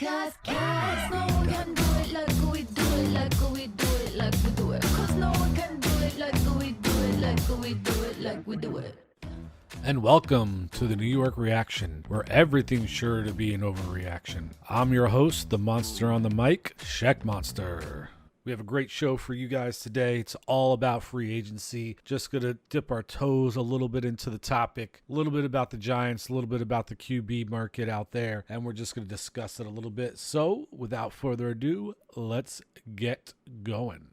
'Cause no one can do it like we do it, like we do it, like we do it. 'Cause no one can do it like we do it, like we do it, like we do it. And welcome to the New York Reaction, where everything's sure to be an overreaction. I'm your host, the monster on the mic, Sheck Monster. We have a great show for you guys today. It's all about free agency. Just going to dip our toes a little bit into the topic, a little bit about the Giants, a little bit about the QB market out there, and we're just going to discuss it a little bit. So without further ado, let's get going.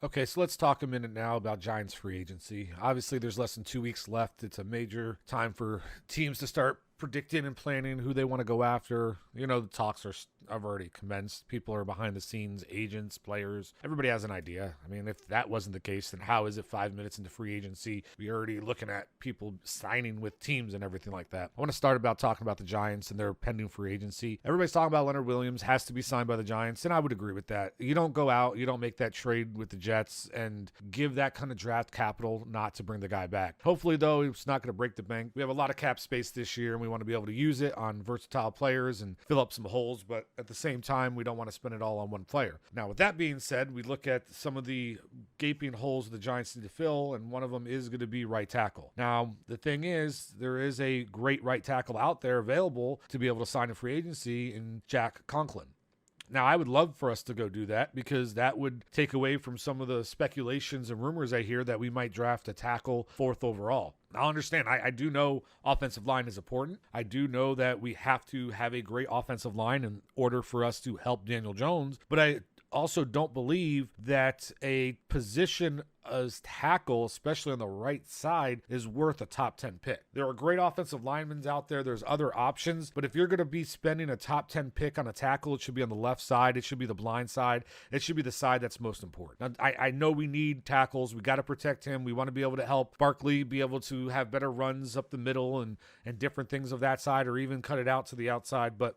Okay, so let's talk a minute now about Giants free agency. Obviously, there's less than 2 weeks left. It's a major time for teams to start predicting and planning who they want to go after. You know, the talks have already commenced. People are behind the scenes, agents, players. Everybody has an idea. I mean, if that wasn't the case, then how is it 5 minutes into free agency, we're already looking at people signing with teams and everything like that? I want to start about talking about the Giants and their pending free agency. Everybody's talking about Leonard Williams has to be signed by the Giants, and I would agree with that. You don't go out, you don't make that trade with the Jets and give that kind of draft capital not to bring the guy back. Hopefully, though, it's not going to break the bank. We have a lot of cap space this year, and we want to be able to use it on versatile players and fill up some holes, but at the same time, we don't want to spend it all on one player. Now, with that being said, we look at some of the gaping holes the Giants need to fill, and one of them is going to be right tackle. Now, the thing is, there is a great right tackle out there available to be able to sign a free agency in Jack Conklin. Now, I would love for us to go do that because that would take away from some of the speculations and rumors I hear that we might draft a tackle 4th overall. Now, understand, I do know offensive line is important. I do know that we have to have a great offensive line in order for us to help Daniel Jones, but I also don't believe that a position as tackle, especially on the right side, is worth a top 10 pick. There are great offensive linemen out there. There's other options, but if you're going to be spending a top 10 pick on a tackle, it should be on the left side. It should be the blind side. It should be the side that's most important. Now, I know we need tackles. We got to protect him. We want to be able to help Barkley be able to have better runs up the middle and different things of that side, or even cut it out to the outside. But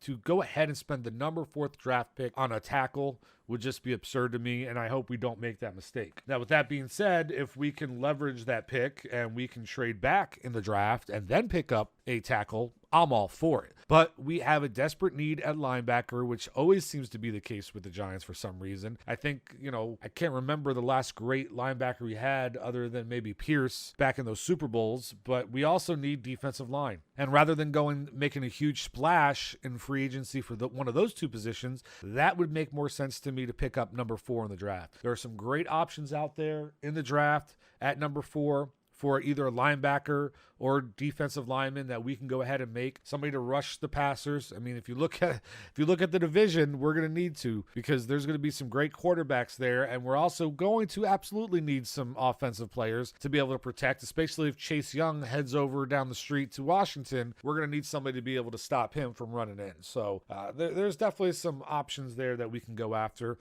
to go ahead and spend the number 4th draft pick on a tackle would just be absurd to me, and I hope we don't make that mistake. Now, with that being said, if we can leverage that pick and we can trade back in the draft and then pick up a tackle, I'm all for it. But we have a desperate need at linebacker, which always seems to be the case with the Giants for some reason. I think, I can't remember the last great linebacker we had other than maybe Pierce back in those Super Bowls, but we also need defensive line. And rather than making a huge splash in free agency for one of those two positions, that would make more sense to me to pick up number 4 in the draft. There are some great options out there in the draft at number 4 for either a linebacker or defensive lineman that we can go ahead and make somebody to rush the passers. I mean, if you look at the division, we're going to need to, because there's going to be some great quarterbacks there, and we're also going to absolutely need some offensive players to be able to protect, especially if Chase Young heads over down the street to Washington. We're going to need somebody to be able to stop him from running in. So there's definitely some options there that we can go after.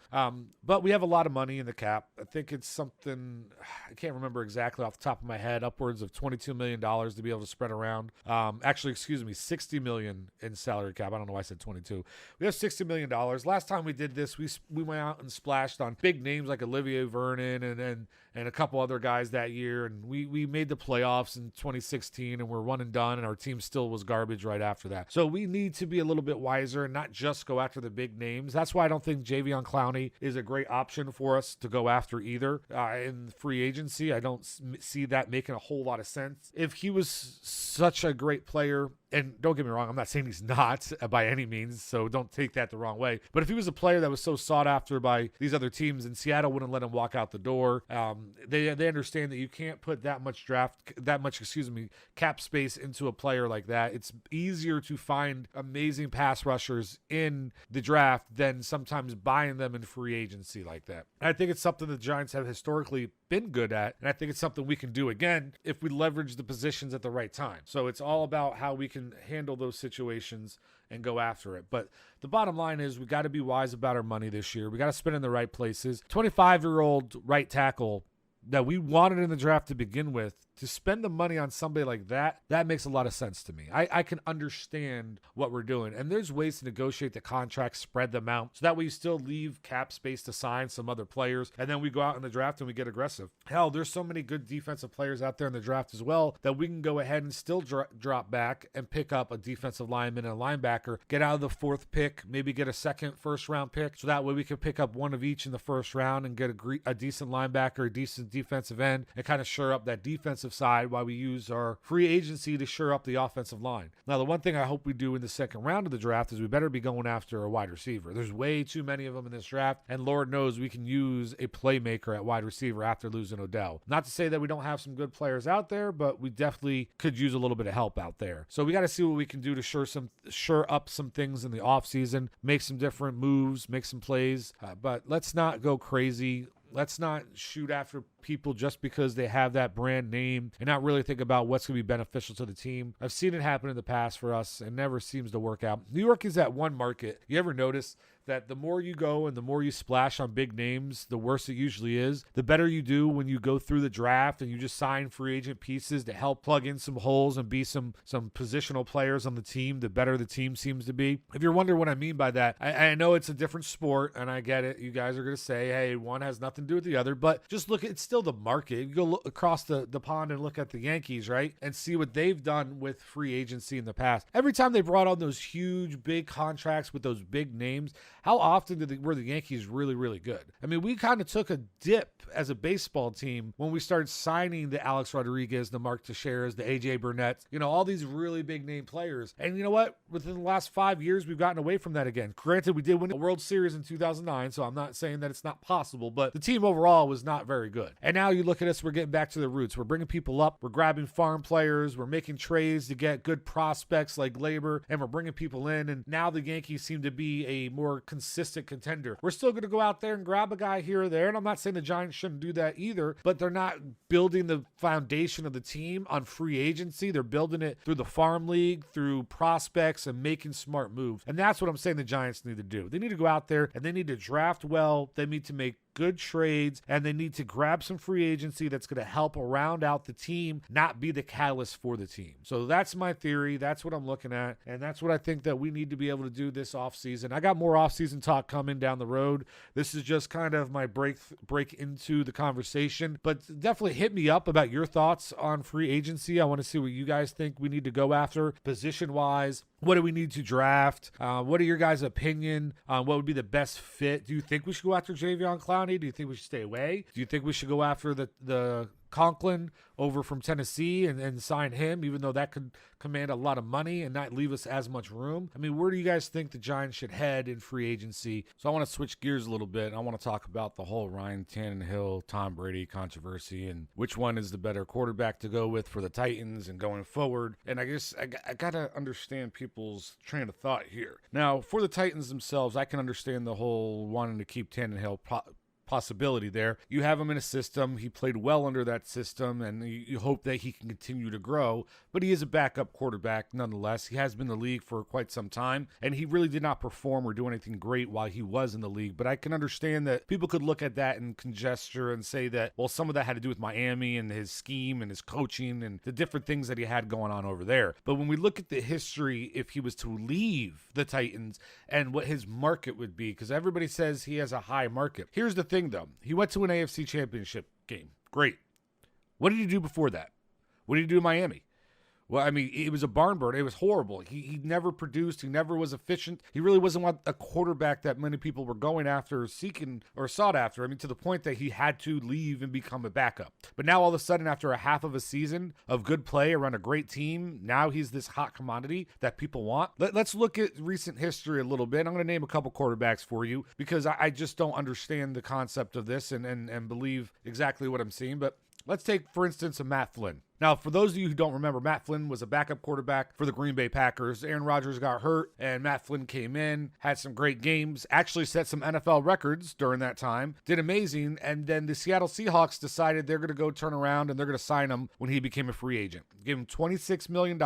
But we have a lot of money in the cap. I think it's something, I can't remember exactly off the top of my head, upwards of $22 million to be able to spread around. $60 million in salary cap. I don't know why I said 22. We have $60 million. Last time we did this, we went out and splashed on big names like Olivier Vernon and a couple other guys that year, and we made the playoffs in 2016, and we're one and done, and our team still was garbage right after that. So we need to be a little bit wiser and not just go after the big names. That's why I don't think Jadeveon Clowney is a great option for us to go after either. In free agency, I don't see that making a whole lot of sense. If he was such a great player, and don't get me wrong, I'm not saying he's not by any means, so don't take that the wrong way. But if he was a player that was so sought after by these other teams, and Seattle wouldn't let him walk out the door, they understand that you can't put that much cap space into a player like that. It's easier to find amazing pass rushers in the draft than sometimes buying them in free agency like that. And I think it's something the Giants have historically been good at, and I think it's something we can do again if we leverage the positions at the right time. So it's all about how we can handle those situations and go after it. But the bottom line is we got to be wise about our money this year. We got to spend in the right places. 25-year-old right tackle that we wanted in the draft to begin with to spend the money on somebody like that, that makes a lot of sense to me. I can understand what we're doing. And there's ways to negotiate the contracts, spread them out, so that way you still leave cap space to sign some other players. And then we go out in the draft and we get aggressive. Hell, there's so many good defensive players out there in the draft as well that we can go ahead and still drop back and pick up a defensive lineman and a linebacker, get out of the 4th pick, maybe get a second first-round pick, so that way we can pick up one of each in the first round and get a decent linebacker, a decent defensive end, and kind of shore up that defensive side while we use our free agency to shore up the offensive line. Now, the one thing I hope we do in the second round of the draft is we better be going after a wide receiver. There's way too many of them in this draft, and Lord knows we can use a playmaker at wide receiver after losing Odell. Not to say that we don't have some good players out there, but we definitely could use a little bit of help out there. So we got to see what we can do to shore up some things in the offseason, make some different moves, make some plays, but let's not go crazy. Let's not shoot after people just because they have that brand name and not really think about what's going to be beneficial to the team. I've seen it happen in the past for us and never seems to work out. New York is that one market. You ever notice that the more you go and the more you splash on big names, the worse it usually is? The better you do when you go through the draft and you just sign free agent pieces to help plug in some holes and be some positional players on the team, the better the team seems to be. If you're wondering what I mean by that, I know it's a different sport and I get it. You guys are going to say, hey, one has nothing to do with the other, but just look at, it's still the market. You go look across the pond and look at the Yankees, right? And see what they've done with free agency in the past. Every time they brought on those huge, big contracts with those big names, how often were the Yankees really, really good? I mean, we kind of took a dip as a baseball team when we started signing the Alex Rodriguez, the Mark Teixeiras, the AJ Burnett, all these really big name players. And you know what? Within the last 5 years, we've gotten away from that again. Granted, we did win a World Series in 2009, so I'm not saying that it's not possible, but the team overall was not very good. And now you look at us, we're getting back to the roots. We're bringing people up. We're grabbing farm players. We're making trades to get good prospects like Labor, and we're bringing people in. And now the Yankees seem to be a more consistent contender. We're still going to go out there and grab a guy here or there, and I'm not saying the Giants shouldn't do that either, but they're not building the foundation of the team on free agency. They're building it through the farm league, through prospects, and making smart moves. And that's what I'm saying the Giants need to do. They need to go out there and they need to draft well. They need to make good trades, and they need to grab some free agency that's going to help round out the team, not be the catalyst for the team. So that's my theory. That's what I'm looking at, and that's what I think that we need to be able to do this offseason. I got more offseason talk coming down the road. This is just kind of my break into the conversation, but definitely hit me up about your thoughts on free agency. I want to see what you guys think we need to go after position-wise. What do we need to draft? What are your guys' opinion on what would be the best fit? Do you think we should go after Javion Clowney? Do you think we should stay away? Do you think we should go after the Conklin over from Tennessee and sign him, even though that could command a lot of money and not leave us as much room? I mean, where do you guys think the Giants should head in free agency? So I want to switch gears a little bit. I want to talk about the whole Ryan Tannehill, Tom Brady controversy and which one is the better quarterback to go with for the Titans and going forward. And I guess I got to understand people's train of thought here. Now, for the Titans themselves, I can understand the whole wanting to keep Tannehill possibility there. You have him in a system. He played well under that system, and you hope that he can continue to grow, but he is a backup quarterback nonetheless. He has been in the league for quite some time, and he really did not perform or do anything great while he was in the league, but I can understand that people could look at that and conjecture and say that, well, some of that had to do with Miami and his scheme and his coaching and the different things that he had going on over there. But when we look at the history, if he was to leave the Titans and what his market would be, because everybody says he has a high market. Here's the thing, though. He went to an AFC championship game. Great. What did he do before that? What did he do in Miami? Well, I mean, it was a barn burner. It was horrible. He never produced. He never was efficient. He really wasn't a quarterback that many people were going after or seeking or sought after. I mean, to the point that he had to leave and become a backup. But now all of a sudden, after a half of a season of good play around a great team, now he's this hot commodity that people want. Let's look at recent history a little bit. I'm going to name a couple quarterbacks for you because I just don't understand the concept of this and believe exactly what I'm seeing. But let's take, for instance, a Matt Flynn. Now, for those of you who don't remember, Matt Flynn was a backup quarterback for the Green Bay Packers. Aaron Rodgers got hurt, and Matt Flynn came in, had some great games, actually set some NFL records during that time, did amazing, and then the Seattle Seahawks decided they're going to go turn around and they're going to sign him when he became a free agent. Give him $26 million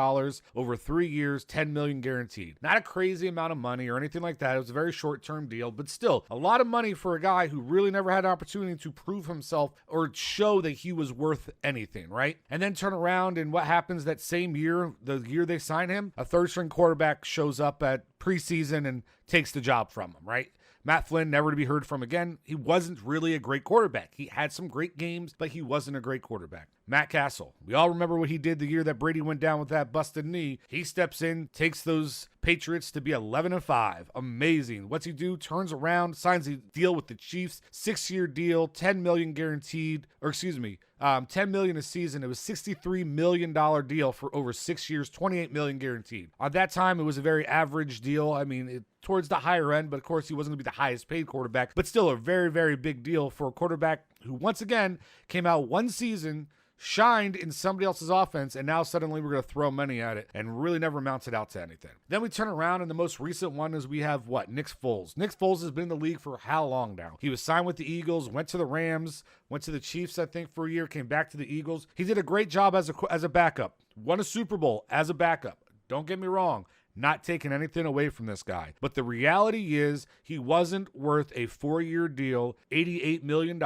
over 3 years, $10 million guaranteed. Not a crazy amount of money or anything like that. It was a very short-term deal, but still a lot of money for a guy who really never had an opportunity to prove himself or show that he was worth anything, right? And then turn around and what happens that same year, the year they sign him, a third-string quarterback shows up at preseason and takes the job from him, right? Matt Flynn, never to be heard from again. He wasn't really a great quarterback. He had some great games, but he wasn't a great quarterback. Matt Castle, we all remember what he did the year that Brady went down with that busted knee. He steps in, takes those Patriots to be 11-5. Amazing. What's he do? Turns around, signs a deal with the Chiefs, 6-year deal, $10 million guaranteed, $10 million a season. It was $63 million deal for over 6 years, $28 million guaranteed. At that time, it was a very average deal. I mean, towards the higher end, but of course he wasn't going to be the highest paid quarterback, but still a very, very big deal for a quarterback who once again came out one season, shined in somebody else's offense, and now suddenly we're going to throw money at it and really never mounted out to anything. Then we turn around, and the most recent one is we have Nick Foles. Nick Foles has been in the league for how long now? He was signed with the Eagles, went to the Rams, went to the Chiefs, I think, for a year, came back to the Eagles. He did a great job as a backup. Won a Super Bowl as a backup. Don't get me wrong. Not taking anything away from this guy. But the reality is he wasn't worth a 4-year deal, $88 million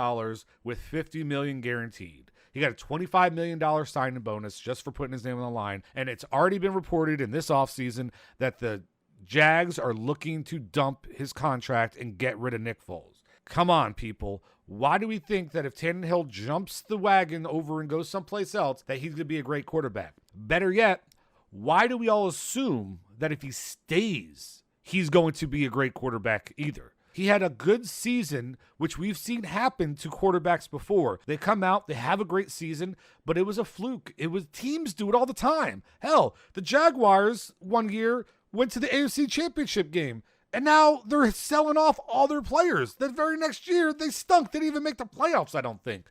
with $50 million guaranteed. He got a $25 million signing bonus just for putting his name on the line. And it's already been reported in this offseason that the Jags are looking to dump his contract and get rid of Nick Foles. Come on, people. Why do we think that if Tannehill jumps the wagon over and goes someplace else that he's going to be a great quarterback? Better yet, why do we all assume that if he stays, he's going to be a great quarterback either? He had a good season, which we've seen happen to quarterbacks before. They come out, they have a great season, but it was a fluke. Teams do it all the time. Hell, the Jaguars one year went to the AFC Championship game, and now they're selling off all their players. The very next year, they stunk. They didn't even make the playoffs, I don't think.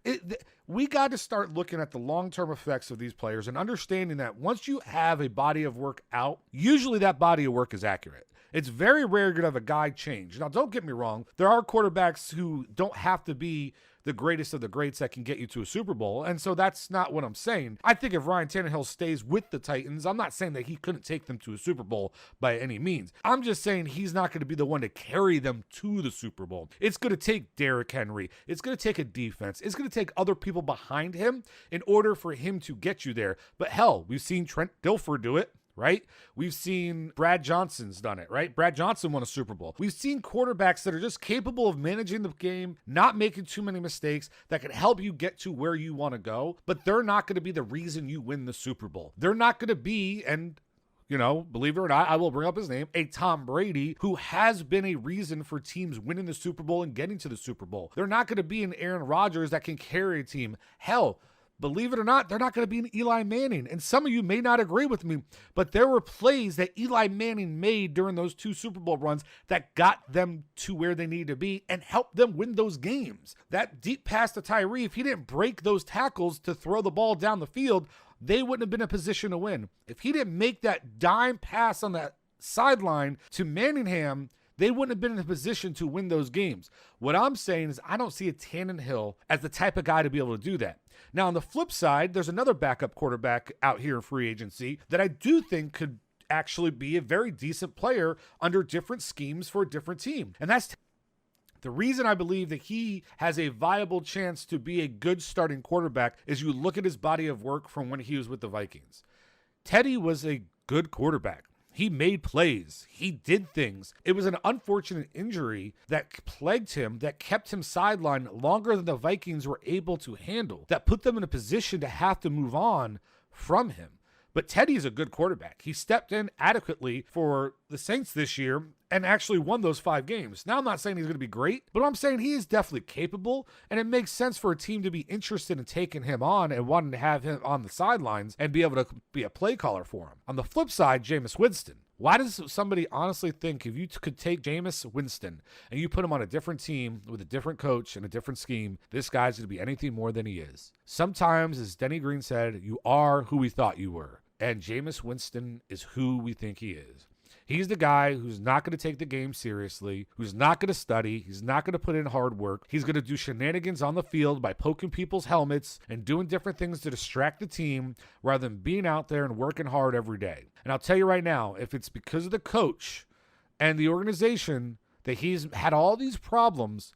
We got to start looking at the long-term effects of these players and understanding that once you have a body of work out, usually that body of work is accurate. It's very rare you're going to have a guy change. Now, don't get me wrong. There are quarterbacks who don't have to be the greatest of the greats that can get you to a Super Bowl, and so that's not what I'm saying. I think if Ryan Tannehill stays with the Titans, I'm not saying that he couldn't take them to a Super Bowl by any means. I'm just saying he's not going to be the one to carry them to the Super Bowl. It's going to take Derrick Henry. It's going to take a defense. It's going to take other people behind him in order for him to get you there. But hell, we've seen Trent Dilfer do it. Right? We've seen Brad Johnson's done it, right? Brad Johnson won a Super Bowl. We've seen quarterbacks that are just capable of managing the game, not making too many mistakes, that can help you get to where you want to go, but they're not going to be the reason you win the Super Bowl. They're not going to be, and believe it or not, I will bring up his name, a Tom Brady, who has been a reason for teams winning the Super Bowl and getting to the Super Bowl. They're not going to be an Aaron Rodgers that can carry a team. Hell, believe it or not, they're not going to be an Eli Manning. And some of you may not agree with me, but there were plays that Eli Manning made during those 2 Super Bowl runs that got them to where they needed to be and helped them win those games. That deep pass to Tyree, if he didn't break those tackles to throw the ball down the field, they wouldn't have been in a position to win. If he didn't make that dime pass on that sideline to Manningham, they wouldn't have been in a position to win those games. What I'm saying is I don't see a Tannehill as the type of guy to be able to do that. Now, on the flip side, there's another backup quarterback out here in free agency that I do think could actually be a very decent player under different schemes for a different team. And that's the reason I believe that he has a viable chance to be a good starting quarterback is you look at his body of work from when he was with the Vikings. Teddy was a good quarterback. He made plays. He did things. It was an unfortunate injury that plagued him, that kept him sidelined longer than the Vikings were able to handle, that put them in a position to have to move on from him. But Teddy is a good quarterback. He stepped in adequately for the Saints this year and actually won those 5 games. Now, I'm not saying he's going to be great, but I'm saying he is definitely capable, and it makes sense for a team to be interested in taking him on and wanting to have him on the sidelines and be able to be a play caller for him. On the flip side, Jameis Winston. Why does somebody honestly think if you could take Jameis Winston and you put him on a different team with a different coach and a different scheme, this guy's going to be anything more than he is? Sometimes, as Denny Green said, you are who we thought you were. And Jameis Winston is who we think he is. He's the guy who's not going to take the game seriously, who's not going to study, he's not going to put in hard work. He's going to do shenanigans on the field by poking people's helmets and doing different things to distract the team rather than being out there and working hard every day. And I'll tell you right now, if it's because of the coach and the organization that he's had all these problems,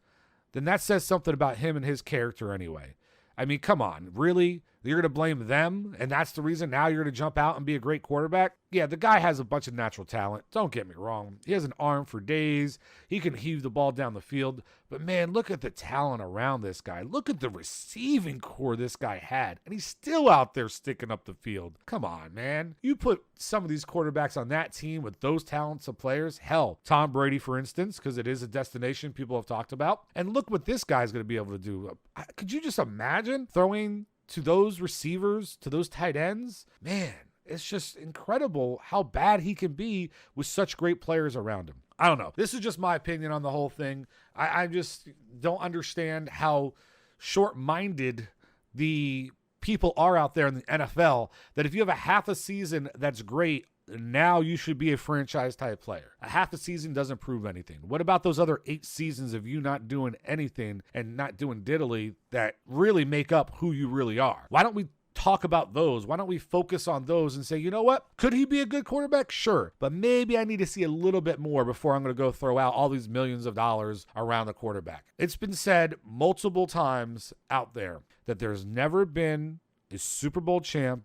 then that says something about him and his character anyway. I mean, come on, really? You're going to blame them, and that's the reason now you're going to jump out and be a great quarterback? Yeah, the guy has a bunch of natural talent. Don't get me wrong. He has an arm for days. He can heave the ball down the field. But, man, look at the talent around this guy. Look at the receiving core this guy had. And he's still out there sticking up the field. Come on, man. You put some of these quarterbacks on that team with those talents of players. Hell, Tom Brady, for instance, because it is a destination people have talked about. And look what this guy's going to be able to do. Could you just imagine throwing to those receivers, to those tight ends? Man, it's just incredible how bad he can be with such great players around him. I don't know. This is just my opinion on the whole thing. I just don't understand how short-minded the people are out there in the NFL that if you have a half a season that's great, now you should be a franchise type player. A half a season doesn't prove anything. What about those other 8 seasons of you not doing anything and not doing diddly that really make up who you really are? Why don't we talk about those? Why don't we focus on those and say, you know what? Could he be a good quarterback? Sure. But maybe I need to see a little bit more before I'm going to go throw out all these millions of dollars around the quarterback. It's been said multiple times out there that there's never been a Super Bowl champ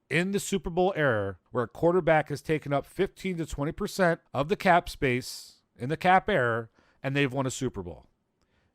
in the Super Bowl era where a quarterback has taken up 15 to 20% of the cap space in the cap era and they've won a Super Bowl.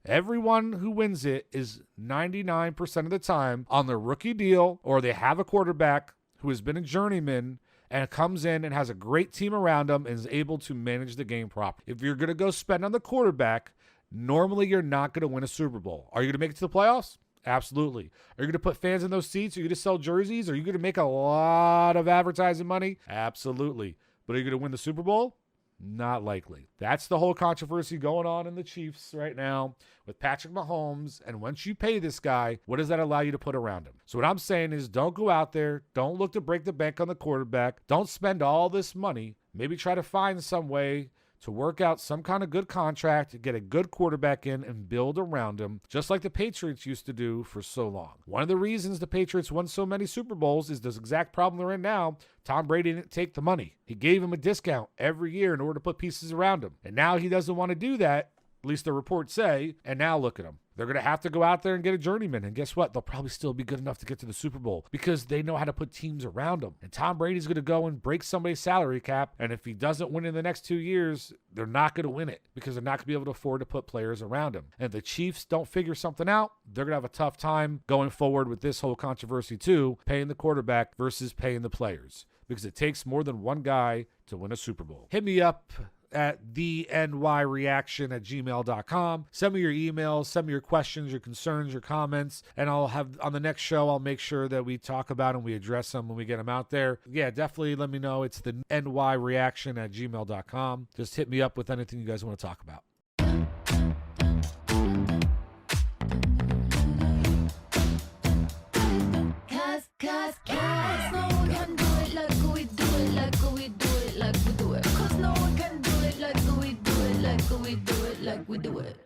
Everyone who wins it is 99% of the time on their rookie deal, or they have a quarterback who has been a journeyman and comes in and has a great team around him and is able to manage the game properly. If you're going to go spend on the quarterback, normally you're not going to win a Super Bowl. Are you going to make it to the playoffs? Absolutely. Are you going to put fans in those seats? Are you going to sell jerseys? Are you going to make a lot of advertising money? Absolutely. But are you going to win the Super Bowl? Not likely. That's the whole controversy going on in the Chiefs right now with Patrick Mahomes. And once you pay this guy, what does that allow you to put around him? So what I'm saying is don't go out there. Don't look to break the bank on the quarterback. Don't spend all this money. Maybe try to find some way to work out some kind of good contract, get a good quarterback in, and build around him, just like the Patriots used to do for so long. One of the reasons the Patriots won so many Super Bowls is this exact problem they're in now. Tom Brady didn't take the money. He gave him a discount every year in order to put pieces around him. And now he doesn't want to do that, at least the reports say, and now look at him. They're going to have to go out there and get a journeyman. And guess what? They'll probably still be good enough to get to the Super Bowl because they know how to put teams around them. And Tom Brady's going to go and break somebody's salary cap. And if he doesn't win in the next 2 years, they're not going to win it because they're not going to be able to afford to put players around him. And if the Chiefs don't figure something out, they're going to have a tough time going forward with this whole controversy too, paying the quarterback versus paying the players, because it takes more than one guy to win a Super Bowl. Hit me up at thenyreaction@gmail.com. Send me your emails, send me your questions, your concerns, your comments, and I'll have on the next show, I'll make sure that we talk about them, we address them when we get them out there. Yeah, definitely let me know. It's the nyreaction@gmail.com. Just hit me up with anything you guys want to talk about. Cause no one can do it like we do it, like we do it, like we do it. Cause no one can do it like we do it, like we do it, like we do it.